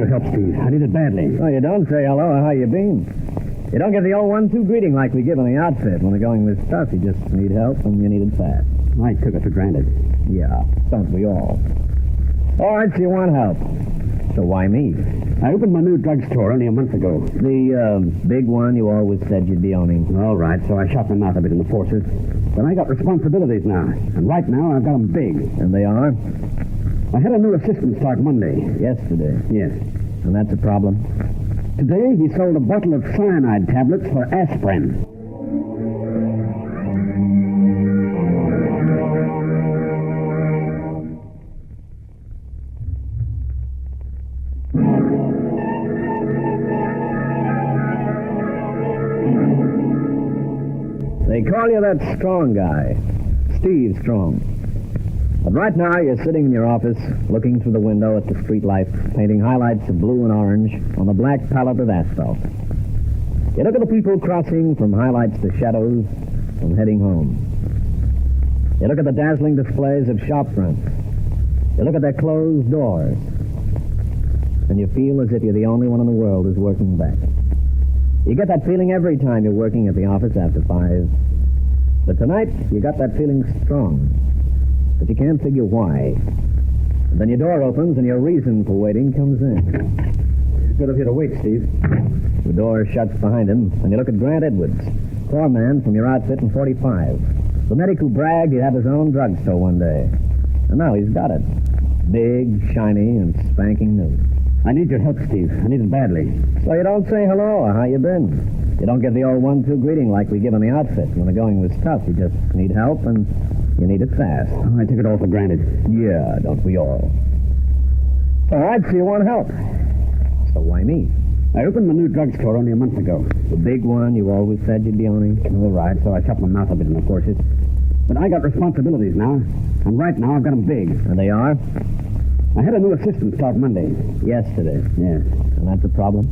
your help, Steve. I need it badly. Oh, you don't say hello or how you been. You don't give the old 1-2 greeting like we give in the outfit. When the going was tough, you just need help and you need it fast. I took it for granted. Yeah, don't we all? All right, so you want help. So why me? I opened my new drugstore only a month ago. The big one you always said you'd be owning. All right, so I shot my mouth a bit in the forces. But I got responsibilities now. And right now, I've got them big. And they are? I had a new assistant start Monday. Yesterday. Yes. And that's a problem? Today, he sold a bottle of cyanide tablets for aspirin. They call you that Strong guy, Steve Strong. But right now you're sitting in your office looking through the window at the street lights, painting highlights of blue and orange on the black palette of asphalt. You look at the people crossing from highlights to shadows and heading home. You look at the dazzling displays of shop fronts. You look at their closed doors. And you feel as if you're the only one in the world who's working back. You get that feeling every time you're working at the office after 5. But tonight, you got that feeling strong. But you can't figure why. And then your door opens and your reason for waiting comes in. Good of you to wait, Steve. The door shuts behind him, and you look at Grant Edwards, corps man from your outfit in 45. The medic who bragged he'd have his own drugstore one day. And now he's got it. Big, shiny, and spanking new. I need your help, Steve. I need it badly. So you don't say hello or how you been. You don't give the old 1-2 greeting like we give in the outfit. When the going was tough, you just need help and you need it fast. Oh, I took it all for granted. Yeah, don't we all? All right, so you want help. So why me? I opened my new drugstore only a month ago. The big one you always said you'd be owning? All right, so I shut my mouth a bit in the forces. But I got responsibilities now. And right now, I've got them big. And they are? I had a new assistant start Monday. Yesterday. Yes. And that's a problem?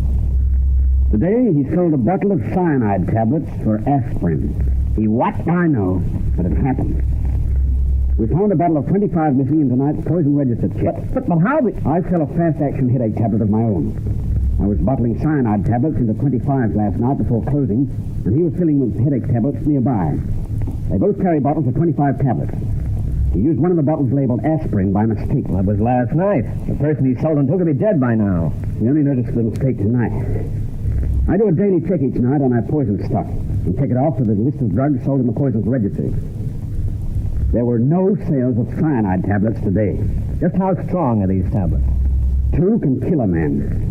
Today, he sold a bottle of cyanide tablets for aspirin. He what? I know, but it happened. We found a bottle of 25 missing in tonight's poison register check. But how did... I sell a fast-action headache tablet of my own. I was bottling cyanide tablets into 25s last night before closing, and he was filling with headache tablets nearby. They both carry bottles of 25 tablets. He used one of the bottles labeled aspirin by mistake. That was last night. The person he sold them to could be dead by now. We only noticed the mistake tonight. I do a daily check each night on our poison stock and check it off to the list of drugs sold in the poisons registry. There were no sales of cyanide tablets today. Just how strong are these tablets? 2 can kill a man.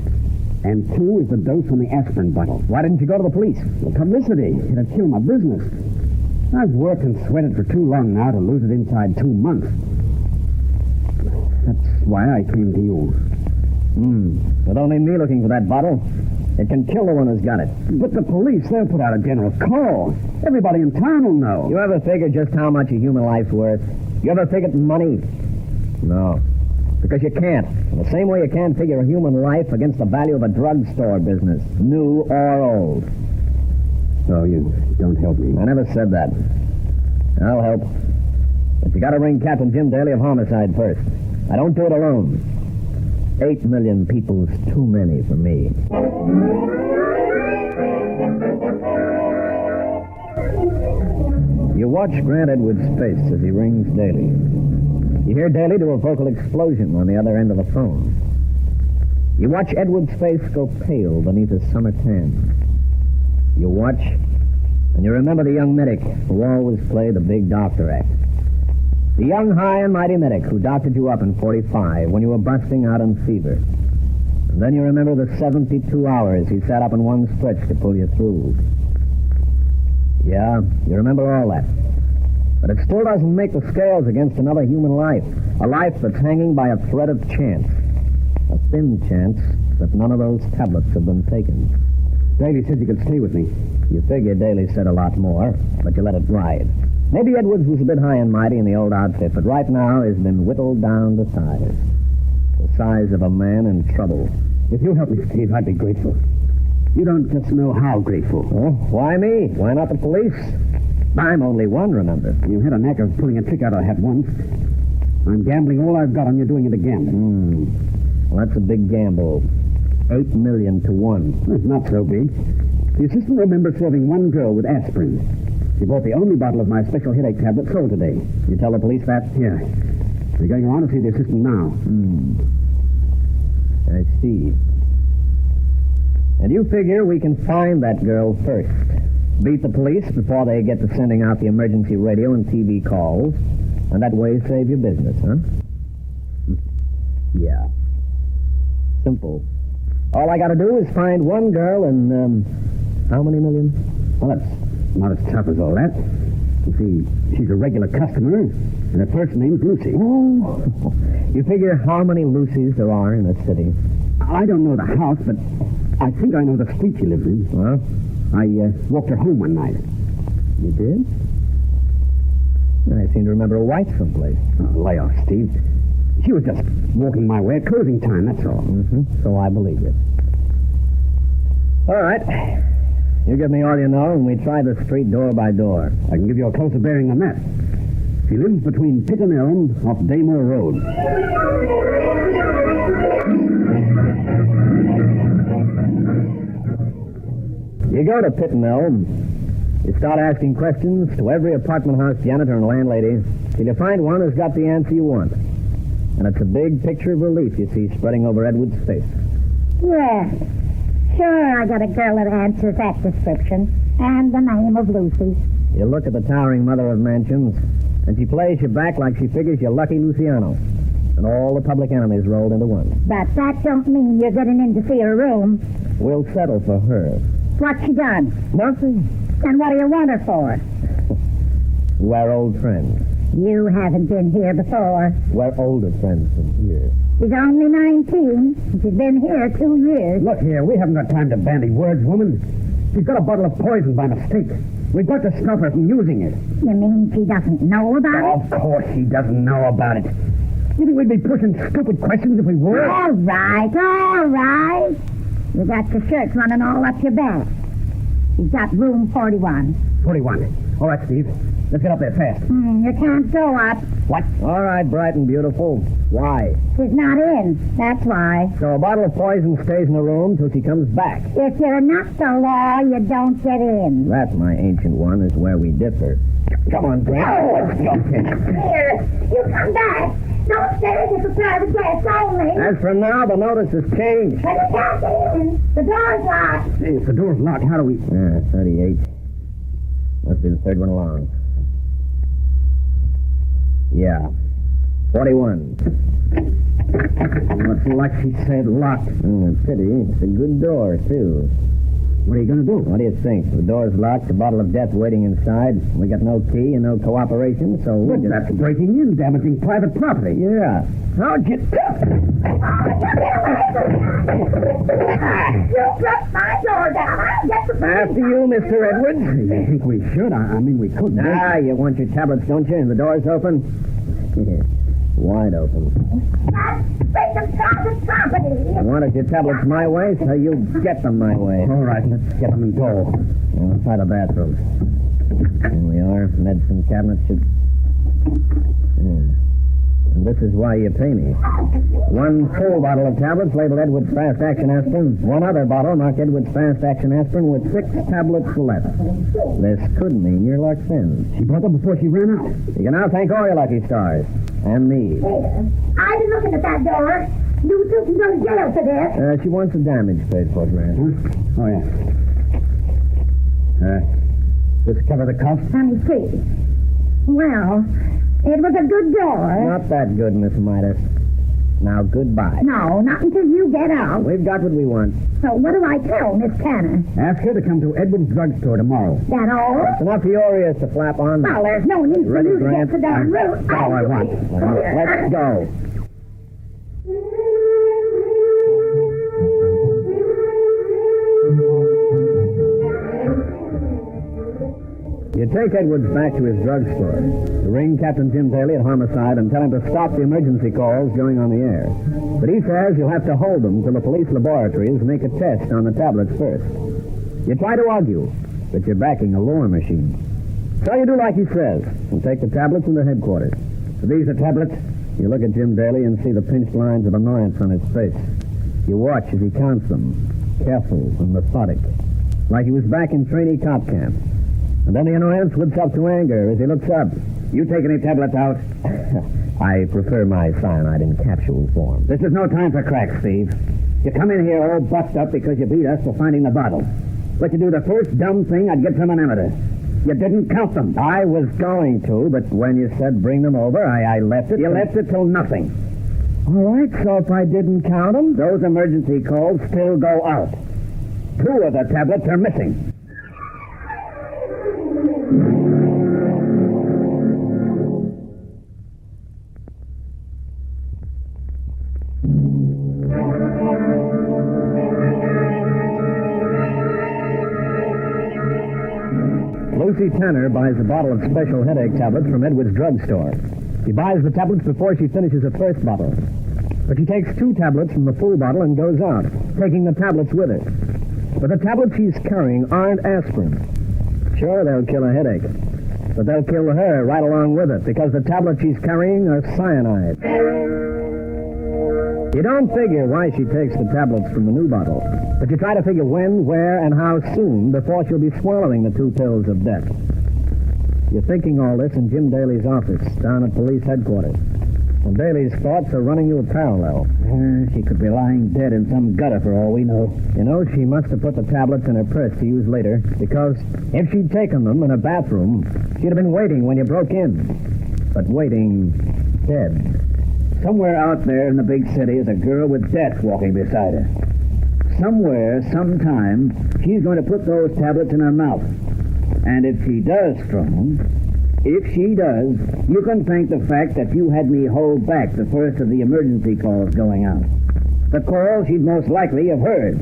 And 2 is the dose from the aspirin bottle. Why didn't you go to the police? Well, publicity. It'd kill my business. I've worked and sweated for too long now to lose it inside 2 months. That's why I came to you. With only me looking for that bottle, it can kill the one who's got it. But the police, they'll put out a general call. Everybody in town will know. You ever figure just how much a human life's worth? You ever figured money? No. Because you can't. In the same way you can't figure a human life against the value of a drugstore business, new or old. So you don't help me? I never said that. I'll help. But you gotta ring Captain Jim Daley of Homicide first. I don't do it alone. 8 million people's too many for me. You watch Grant Edwards' face as he rings Daley. You hear Daley do a vocal explosion on the other end of the phone. You watch Edwards' face go pale beneath his summer tan. You watch, and you remember the young medic who always played the big doctor act. The young, high and mighty medic who doctored you up in 45 when you were busting out in fever. And then you remember the 72 hours he sat up in one stretch to pull you through. Yeah, you remember all that. But it still doesn't make the scales against another human life. A life that's hanging by a thread of chance. A thin chance that none of those tablets have been taken. Daley said you could stay with me. You figured Daley said a lot more, but you let it ride. Maybe Edwards was a bit high and mighty in the old outfit, but right now he's been whittled down to size. The size of a man in trouble. If you'll help me, Steve, I'd be grateful. You don't just know how grateful. Oh, why me? Why not the police? I'm only one, remember. You had a knack of pulling a trick out I had once. I'm gambling all I've got on you doing it again. Well, that's a big gamble. 8 million to 1. That's not so big. The assistant remembers serving one girl with aspirin. She bought the only bottle of my special headache tablet sold today. You tell the police that? Yeah. We're going around to see the assistant now. I see. And you figure we can find that girl first. Beat the police before they get to sending out the emergency radio and TV calls. And that way save your business, huh? Yeah. Simple. All I gotta do is find one girl and, how many million? Well, that's not as tough as all that. You see, she's a regular customer, and her first name's Lucy. Oh. You figure how many Lucys there are in a city? I don't know the house, but I think I know the street she lives in. Huh? I walked her home one night. You did? I seem to remember a wife someplace. Oh, lay off, Steve. She was just walking my way at closing time, that's all. So I believe it. All right. You give me all you know, and we try the street door by door. I can give you a closer bearing than that. She lives between Pitt and Elm off Daymore Road. You go to Pitt and Elm. You start asking questions to every apartment house janitor and landlady till you find one who's got the answer you want. And it's a big picture of relief you see spreading over Edward's face. Yes. Sure, I got a girl that answers that description. And the name of Lucy. You look at the towering mother of mansions, and she plays you back like she figures you're Lucky Luciano. And all the public enemies rolled into one. But that don't mean you're getting in to see her room. We'll settle for her. What's she done? Nothing. And what do you want her for? We're old friends. You haven't been here before. We're older friends than here. She's only 19, and she's been here 2 years. Look here, we haven't got time to bandy words, woman. She's got a bottle of poison by mistake. We've got to stop her from using it. You mean she doesn't know about it? Of course she doesn't know about it. You think we'd be pushing stupid questions if we were? All right, all right. You got your shirts running all up your back. You've got room 41. 41. All right, Steve. Let's get up there fast. You can't go up. What? All right, bright and beautiful. Why? She's not in. That's why. So a bottle of poison stays in the room till she comes back. If you're not the law, you don't get in. That, my ancient one, is where we differ. Come on, Grant. Let's go. Here, you come back. Don't stay in for private guests only. As from now, the notice has changed. But you can't get in. The door's locked. Hey, if the door's locked, how do we... 38. Must be the third one along. Yeah. 41. Looks like she said locked. Pity. It's a good door, too. What are you going to do? What do you think? The door's locked, a bottle of death waiting inside. We got no key and no cooperation, so we But just... that's breaking in, damaging private property. Yeah. How'd you... You broke my door down. I'll get the After you, Mr. Edwards. I think we should. I mean, we could. You want your tablets, don't you? And the door's open? Wide open. That's breaking private property. I wanted your tablets my way, so you get them my way. All right, let's get them and go. Well, try the bathroom. Here we are. Medicine cabinet should... And this is why you pay me. One full bottle of tablets labeled Edwards Fast Action Aspirin. One other bottle marked Edwards Fast Action Aspirin with 6 tablets left. This could mean you're locked in. She bought them before she ran out. You can now thank all your lucky stars. And me. I've been looking at that door. You two can go to jail for this. She wants the damage paid for, Grant. Huh? Oh, yeah. Just cover the cuff? Let me see. Well, it was a good door. Not that good, Miss Midas. Now, goodbye. No, not until you get out. We've got what we want. So what do I tell Miss Tanner? Ask her to come to Edwards Drugstore tomorrow. That all? It's enough for your ears to flap on. Well, there's no need for Ready, you to Grant? get to that route. That's all I want. Let's go. You take Edwards back to his drugstore. You ring Captain Jim Daley at Homicide and tell him to stop the emergency calls going on the air. But he says you'll have to hold them till the police laboratories make a test on the tablets first. You try to argue, but you're backing a lore machine. So you do like he says and take the tablets into headquarters. So these are tablets? You look at Jim Daley and see the pinched lines of annoyance on his face. You watch as he counts them, careful and methodic, like he was back in trainee cop camp. And then the annoyance whips up to anger as he looks up. You take any tablets out? I prefer my cyanide in capsule form. This is no time for cracks, Steve. You come in here all bucked up because you beat us for finding the bottle. But you do the first dumb thing I'd get from an amateur. You didn't count them. I was going to, but when you said bring them over, I left it. You left it till nothing. All right, so if I didn't count them? Those emergency calls still go out. 2 of the tablets are missing. Lucy Tanner buys a bottle of special headache tablets from Edwards drugstore. She buys the tablets before she finishes her first bottle. But she takes 2 tablets from the full bottle and goes out, taking the tablets with her. But the tablets she's carrying aren't aspirin. Sure, they'll kill a headache. But they'll kill her right along with it, because the tablets she's carrying are cyanide. You don't figure why she takes the tablets from the new bottle, but you try to figure when, where, and how soon before she'll be swallowing the 2 pills of death. You're thinking all this in Jim Daley's office, down at police headquarters. And Daley's thoughts are running you a parallel. She could be lying dead in some gutter for all we know. You know, she must have put the tablets in her purse to use later, because if she'd taken them in her bathroom, she'd have been waiting when you broke in. But waiting dead. Somewhere out there in the big city is a girl with death walking beside her. Somewhere, sometime, she's going to put those tablets in her mouth. And if she does, Strong, if she does, you can thank the fact that you had me hold back the first of the emergency calls going out. The calls she'd most likely have heard.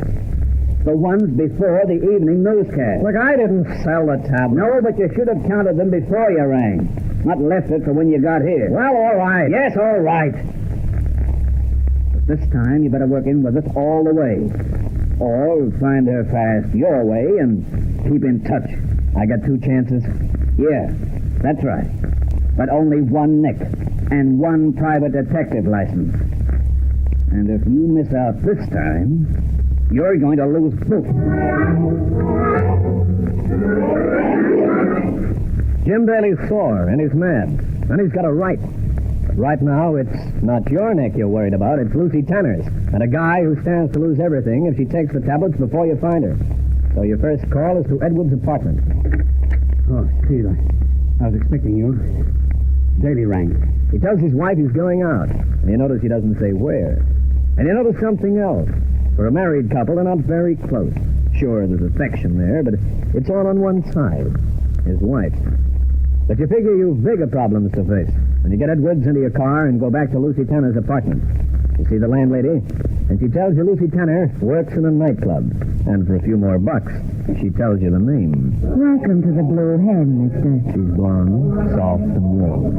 The ones before the evening newscast. Look, I didn't sell the tablets. No, but you should have counted them before you rang. Not left it for when you got here. Well, all right. Yes, all right. But this time you better work in with us all the way. Or find her fast your way and keep in touch. I got 2 chances? Yeah, that's right. But only 1 nick and 1 private detective license. And if you miss out this time, you're going to lose both. Jim Daley's sore, and he's mad. And he's got a right. But right now, it's not your neck you're worried about, it's Lucy Tanner's. And a guy who stands to lose everything if she takes the tablets before you find her. So your first call is to Edwards' apartment. Oh, Steve, I was expecting you. Daley rang. He tells his wife he's going out. And you notice he doesn't say where. And you notice something else. For a married couple, they're not very close. Sure, there's affection there, but it's all on one side. His wife. But you figure you've bigger problems to face when you get Edwards into your car and go back to Lucy Tanner's apartment. You see the landlady, and she tells you Lucy Tanner works in a nightclub. And for a few more bucks, she tells you the name. Welcome to the Blue Hen, mister. She's blonde, soft, and warm,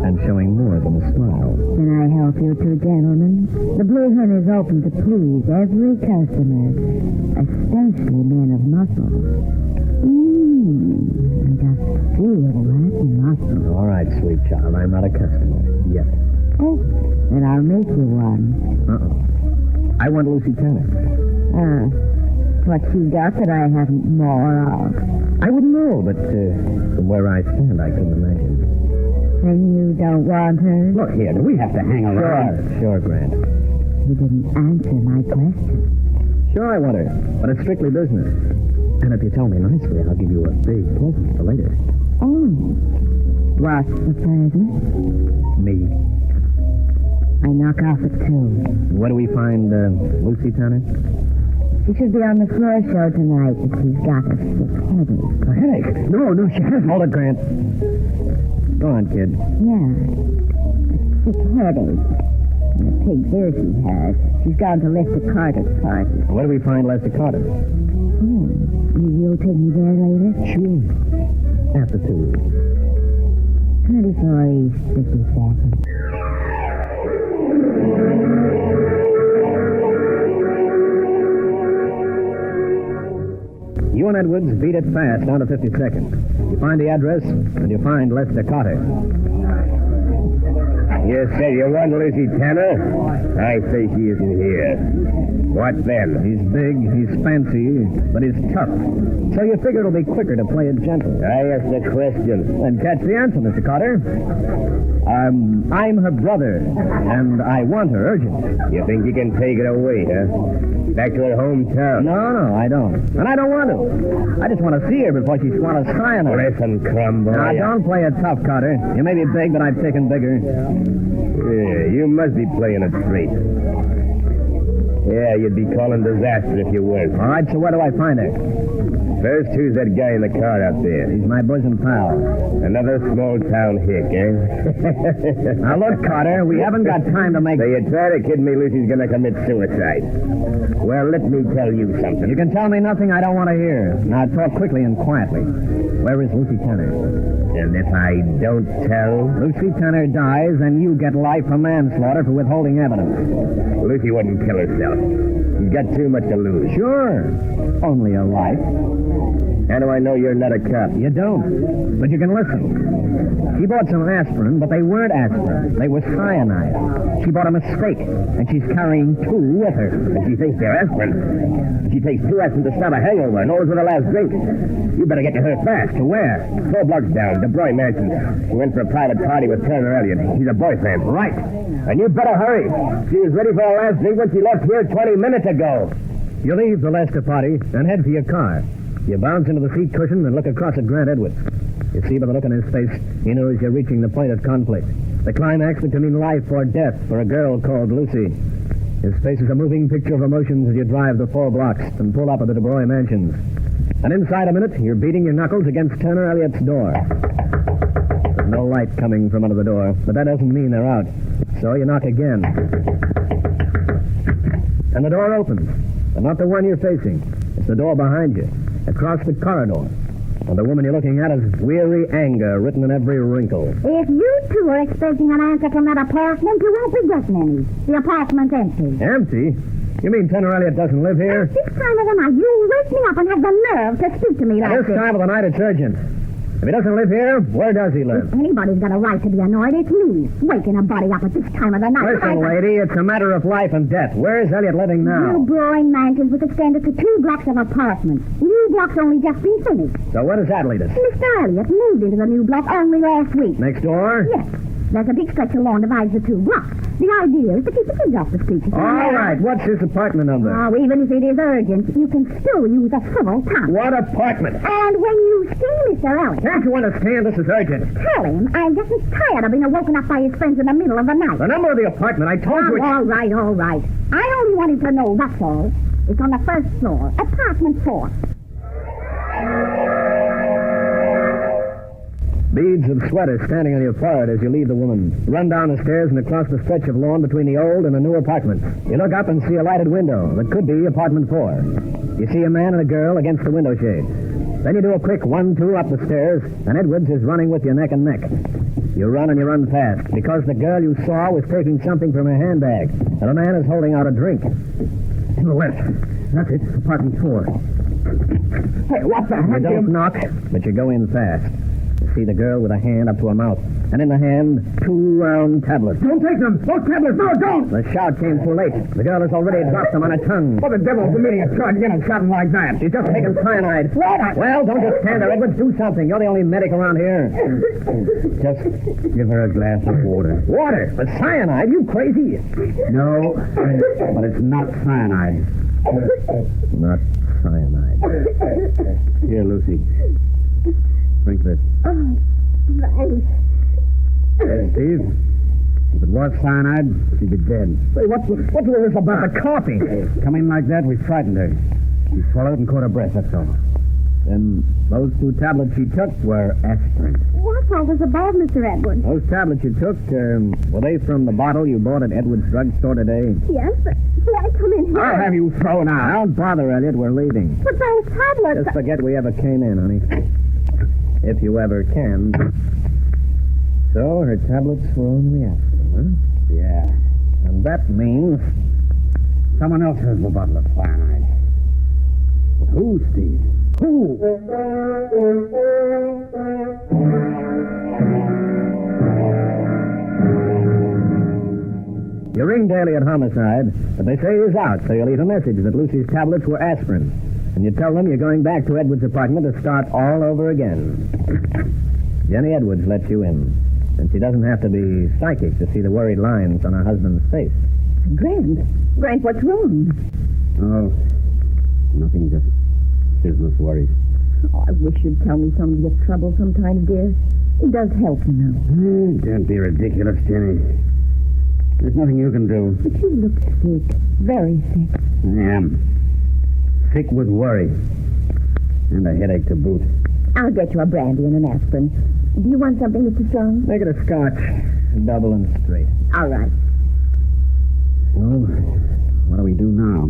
and showing more than a smile. Can I help you 2 gentlemen? The Blue Hen is open to please every customer, especially men of muscle. And just feel that muscle. All right, sweet child, I'm not a customer yet. Oh, then I'll make you one. I want Lucy Tanner. What she got that I haven't more of? I wouldn't know, but from where I stand, I couldn't imagine. Then you don't want her? Look here, do we have to hang around? Sure, Grant. You didn't answer my question. Sure, I want her, but it's strictly business. And if you tell me nicely, I'll give you a big present for later. Oh, what's the present? Me. I knock off at 2. Where do we find Lucy Tanner? She should be on the floor show tonight, but she's got a sick headache. A headache? No, she hasn't. Hold it, Grant. Go on, kid. Yeah, a sick headache. And a pig's ear she has. She's gone to Lester Carter's party. Where do we find Lester Carter? Oh, you'll take me there later? Sure. After 2. 24 East 52nd. You and Edwards beat it fast down to 52nd. You find the address, and you find Lester Carter. Yes, sir. You want Lucy Tanner? I say she isn't here. What then? He's big, he's fancy, but he's tough. So you figure it'll be quicker to play it gentle. I asked the question. Then catch the answer, Mr. Carter. I'm her brother, and I want her urgent. You think you can take it away, huh? Back to her hometown? No, I don't. And I don't want to. I just want to see her before she swallows cyanide. Listen, crumb boy. Now, don't play it tough, Carter. You may be big, but I've taken bigger. Yeah, you must be playing it straight. Yeah, you'd be calling disaster if you weren't. All right, so where do I find her? First, who's that guy in the car out there? He's my bosom pal. Another small-town hick, eh? Now, look, Carter, we haven't got time to make... So you try to kid me Lucy's gonna commit suicide. Well, let me tell you something. You can tell me nothing I don't want to hear. Now, talk quickly and quietly. Where is Lucy Tanner? And if I don't tell? Lucy Tanner dies, and you get life for manslaughter for withholding evidence. Lucy wouldn't kill herself. She's got too much to lose. Sure. Only a life. How do I know you're not a cop? You don't. But you can listen. She bought some aspirin, but they weren't aspirin. They were cyanide. She bought a mistake, and she's carrying 2 with her. And she thinks they're aspirin. She takes 2 aspirin to stop a hangover and knows with her last drink. You better get to her fast. To where? 4 blocks down, DeBroy Mansion. She went for a private party with Turner Elliott. He's a boyfriend. Right. And you better hurry. She was ready for her last drink when she left here 20 minutes ago. You leave the Lester party and head for your car. You bounce into the seat cushion and look across at Grant Edwards. You see by the look on his face, he knows you're reaching the point of conflict. The climax that can mean life or death for a girl called Lucy. His face is a moving picture of emotions as you drive the 4 blocks and pull up at the DeBroy Mansions. And inside a minute, you're beating your knuckles against Turner Elliott's door. There's no light coming from under the door, but that doesn't mean they're out. So you knock again. And the door opens, but not the one you're facing. It's the door behind you, across the corridor. And the woman you're looking at has weary anger written in every wrinkle. If you two are expecting an answer from that apartment, you won't be getting any. The apartment's empty. Empty? You mean Turner Elliott doesn't live here? At this time of the night, you wake me up and have the nerve to speak to me like This time of the night, it's urgent. If he doesn't live here, where does he live? If anybody's got a right to be annoyed, it's me. Waking a body up at this time of the night. Listen, lady, it's a matter of life and death. Where is Elliott living now? New Brewing Mansions was extended to 2 blocks of apartments. New block's only just been finished. So where does that lead us? Mr. Elliott moved into the new block only last week. Next door? Yes. There's a big stretch of lawn divides the 2 blocks. The idea is to keep the kids off the street. All right, what's his apartment number? Oh, even if it is urgent, you can still use a civil tongue. What apartment? And when you see Mr. Elliott, Can't you understand this is urgent? tell him I'm just as tired of being woken up by his friends in the middle of the night. The number of the apartment, I told you. All right. I only want him to know, that's all. It's on the 1st floor, apartment 4. Beads of sweat are standing on your forehead as you leave the woman. Run down the stairs and across the stretch of lawn between the old and the new apartment. You look up and see a lighted window that could be apartment 4. You see a man and a girl against the window shade. Then you do a quick 1-2 up the stairs, and Edwards is running with you neck and neck. You run and you run fast, because the girl you saw was taking something from her handbag, and a man is holding out a drink. To the left. That's it, apartment 4. Hey, what the You don't knock, but you go in fast. You see the girl with a hand up to her mouth, and in the hand, 2 round tablets. Don't take them! Those tablets! No, don't! The shout came too late. The girl has already dropped them on her tongue. What the devil's the meaning of charging in and shouting like that? She's just taken cyanide. Well, don't just stand there, Edwards. Do something. You're the only medic around here. Just give her a glass of water. Water? But cyanide? You crazy? No, but it's not cyanide. Not cyanide. Here, Lucy. Drink this. Oh, thanks. Steve, if it was cyanide, she'd be dead. Hey, what's all this about the coffee? Coming like that, we frightened her. She swallowed and caught her breath, that's all. Then those 2 tablets she took were aspirin. What's all this about, Mr. Edwards? Those tablets you took, were they from the bottle you bought at Edwards' drugstore today? Yes, but I come in here. I'll have you thrown out. Don't bother, Elliot. We're leaving. But those tablets... Just forget we ever came in, honey. If you ever can. So, her tablets were only aspirin, huh? Yeah. And that means... Someone else has the bottle of cyanide. But who, Steve? Who? You ring ring Daley at Homicide, but they say he's out, so you leave a message that Lucy's tablets were aspirin. And you tell them you're going back to Edwards' apartment to start all over again. Jenny Edwards lets you in, and she doesn't have to be psychic to see the worried lines on her husband's face. Grant, what's wrong? Oh, nothing, just business worries. Oh, I wish you'd tell me some of your trouble sometimes, dear. It does help, you know. Don't be ridiculous, Jenny. There's nothing you can do. But you look sick. Very sick. I am. Sick with worry. And a headache to boot. I'll get you a brandy and an aspirin. Do you want something, Mr. Strong? Make it a scotch, double and straight. All right. So, what do we do now?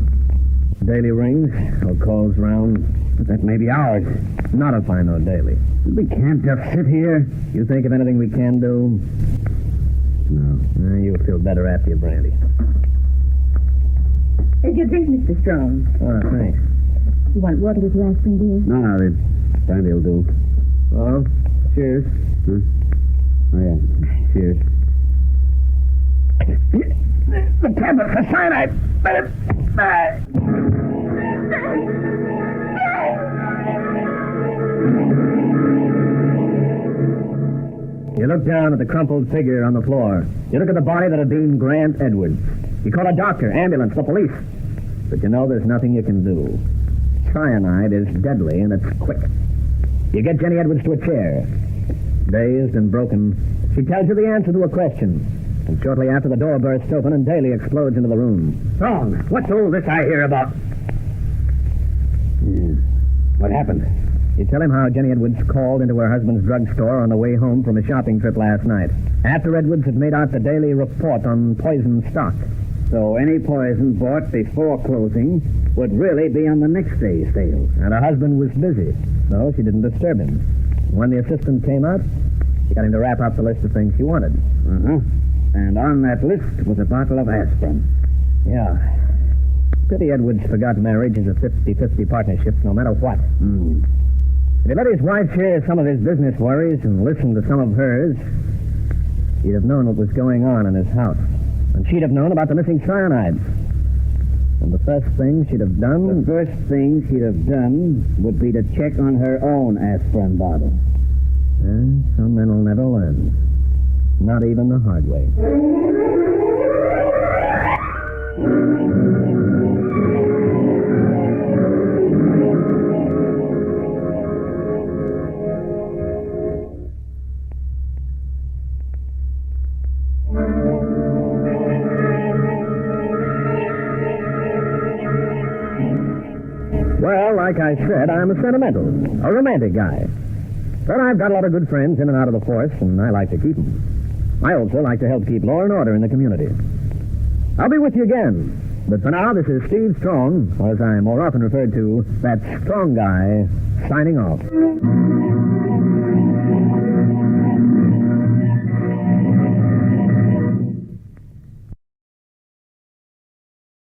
Daley rings, or calls round. But that may be ours. Not if I know Daley. We can't just sit here. You think of anything we can do? No. You'll feel better after your brandy. Here's your drink, Mr. Strong. Oh, thanks. You want water with your aspirin, dear? No, the brandy will do. Well, cheers. Huh? Oh, yeah. Cheers. The tablet for cyanide. You look down at the crumpled figure on the floor. You look at the body that had been Grant Edwards. You call a doctor, ambulance, the police. But you know there's nothing you can do. Cyanide is deadly, and it's quick. You get Jenny Edwards to a chair. Dazed and broken, she tells you the answer to a question. And shortly after, the door bursts open and Daley explodes into the room. Strong, what's all this I hear about? What happened? You tell him how Jenny Edwards called into her husband's drugstore on the way home from a shopping trip last night, after Edwards had made out the daily report on poison stock. So any poison bought before closing would really be on the next day's sales. And her husband was busy, so she didn't disturb him. When the assistant came out, she got him to wrap up the list of things she wanted. Uh-huh. And on that list was a bottle of aspirin. Yeah. Pity Edwards forgot marriage is a 50-50 partnership, no matter what. If he let his wife share some of his business worries and listen to some of hers, he'd have known what was going on in his house. And she'd have known about the missing cyanides. And the first thing she'd have done... The first thing she'd have done would be to check on her own aspirin bottle. Some men will never learn. Not even the hard way. Well, like I said, I'm a romantic guy. But I've got a lot of good friends in and out of the force, and I like to keep them. I also like to help keep law and order in the community. I'll be with you again. But for now, this is Steve Strong, or as I'm more often referred to, that Strong Guy, signing off.